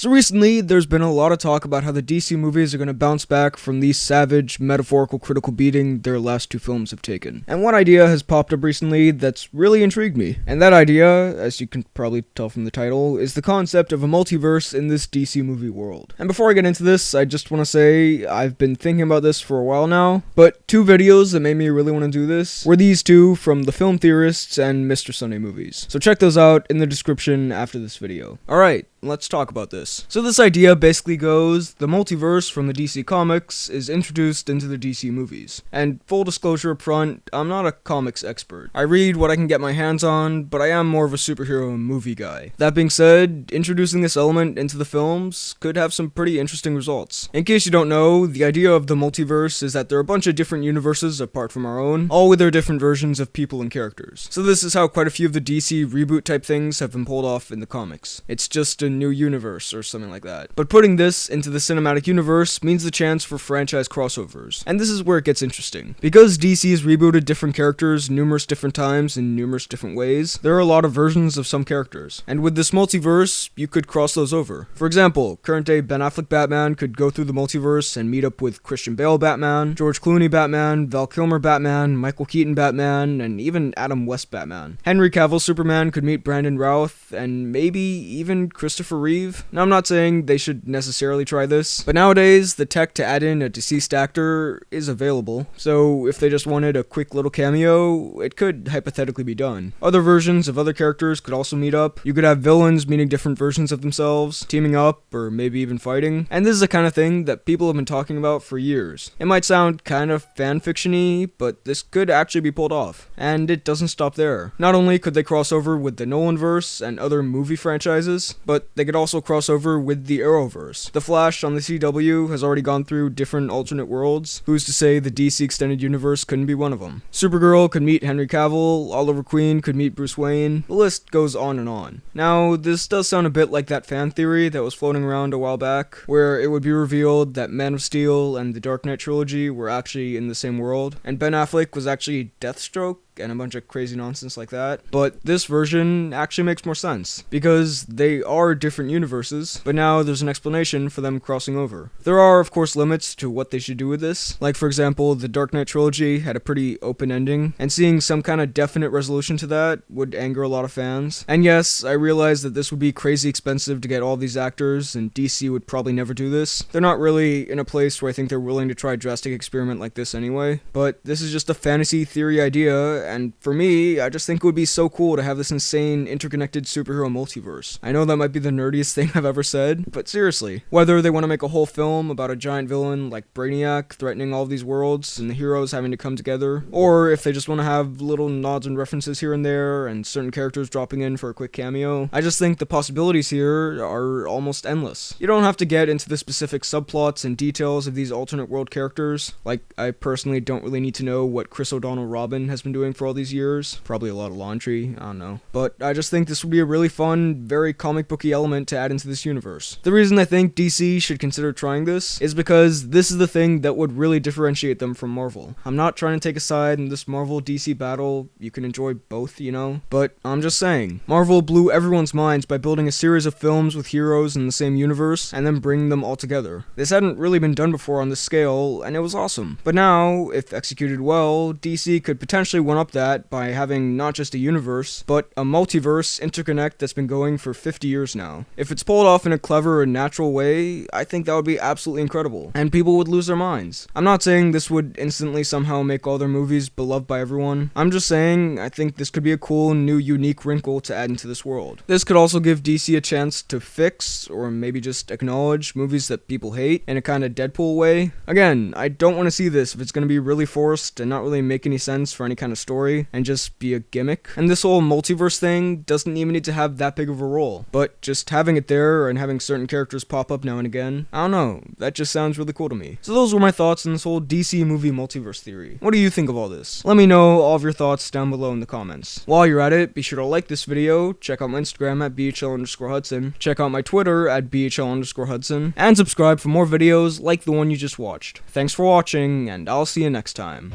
So recently, there's been a lot of talk about how the DC movies are going to bounce back from the savage, metaphorical, critical beating their last two films have taken. And one idea has popped up recently that's really intrigued me. And that idea, as you can probably tell from the title, is the concept of a multiverse in this DC movie world. And before I get into this, I just want to say I've been thinking about this for a while now, but two videos that made me really want to do this were these two from The Film Theorists and Mr. Sunday Movies. So check those out in the description after this video. Alright, let's talk about this. So this idea basically goes, the multiverse from the DC comics is introduced into the DC movies. And full disclosure up front, I'm not a comics expert. I read what I can get my hands on, but I am more of a superhero movie guy. That being said, introducing this element into the films could have some pretty interesting results. In case you don't know, the idea of the multiverse is that there are a bunch of different universes apart from our own, all with their different versions of people and characters. So this is how quite a few of the DC reboot type things have been pulled off in the comics. It's just a new universe or something like that. But putting this into the cinematic universe means the chance for franchise crossovers. And this is where it gets interesting. Because DC has rebooted different characters numerous different times in numerous different ways, there are a lot of versions of some characters. And with this multiverse, you could cross those over. For example, current day Ben Affleck Batman could go through the multiverse and meet up with Christian Bale Batman, George Clooney Batman, Val Kilmer Batman, Michael Keaton Batman, and even Adam West Batman. Henry Cavill Superman could meet Brandon Routh, and maybe even Christopher Reeve. Now I'm not saying they should necessarily try this, but nowadays the tech to add in a deceased actor is available, so if they just wanted a quick little cameo, it could hypothetically be done. Other versions of other characters could also meet up. You could have villains meeting different versions of themselves, teaming up, or maybe even fighting, and this is the kind of thing that people have been talking about for years. It might sound kind of fanfiction-y, but this could actually be pulled off, and it doesn't stop there. Not only could they cross over with the Nolanverse and other movie franchises, but they could also cross over with the Arrowverse. The Flash on the CW has already gone through different alternate worlds. Who's to say the DC Extended Universe couldn't be one of them? Supergirl could meet Henry Cavill, Oliver Queen could meet Bruce Wayne, the list goes on and on. Now, this does sound a bit like that fan theory that was floating around a while back, where it would be revealed that Man of Steel and the Dark Knight trilogy were actually in the same world, and Ben Affleck was actually Deathstroke, and a bunch of crazy nonsense like that. But this version actually makes more sense, because they are different universes, but now there's an explanation for them crossing over. There are, of course, limits to what they should do with this. Like, for example, the Dark Knight trilogy had a pretty open ending, and seeing some kind of definite resolution to that would anger a lot of fans. And yes, I realize that this would be crazy expensive to get all these actors, and DC would probably never do this. They're not really in a place where I think they're willing to try a drastic experiment like this anyway. But this is just a fantasy theory idea, and for me, I just think it would be so cool to have this insane interconnected superhero multiverse. I know that might be the nerdiest thing I've ever said, but seriously, whether they want to make a whole film about a giant villain like Brainiac threatening all these worlds and the heroes having to come together, or if they just want to have little nods and references here and there and certain characters dropping in for a quick cameo, I just think the possibilities here are almost endless. You don't have to get into the specific subplots and details of these alternate world characters. Like, I personally don't really need to know what Chris O'Donnell Robin has been doing for all these years. Probably a lot of laundry, I don't know. But I just think this would be a really fun, very comic booky element to add into this universe. The reason I think DC should consider trying this is because this is the thing that would really differentiate them from Marvel. I'm not trying to take a side in this Marvel-DC battle. You can enjoy both, you know? But I'm just saying, Marvel blew everyone's minds by building a series of films with heroes in the same universe and then bringing them all together. This hadn't really been done before on this scale, and it was awesome. But now, if executed well, DC could potentially one-up that by having not just a universe, but a multiverse interconnect that's been going for 50 years now. If it's pulled off in a clever and natural way, I think that would be absolutely incredible, and people would lose their minds. I'm not saying this would instantly somehow make all their movies beloved by everyone. I'm just saying I think this could be a cool, new, unique wrinkle to add into this world. This could also give DC a chance to fix, or maybe just acknowledge, movies that people hate in a kind of Deadpool way. Again, I don't want to see this if it's going to be really forced and not really make any sense for any kind of story, and just be a gimmick. And this whole multiverse thing doesn't even need to have that big of a role, but just having it there and having certain characters pop up now and again, I don't know, that just sounds really cool to me. So those were my thoughts on this whole DC movie multiverse theory. What do you think of all this? Let me know all of your thoughts down below in the comments. While you're at it, be sure to like this video, check out my Instagram at BHL_Hudson, check out my Twitter at BHL_Hudson, and subscribe for more videos like the one you just watched. Thanks for watching, and I'll see you next time.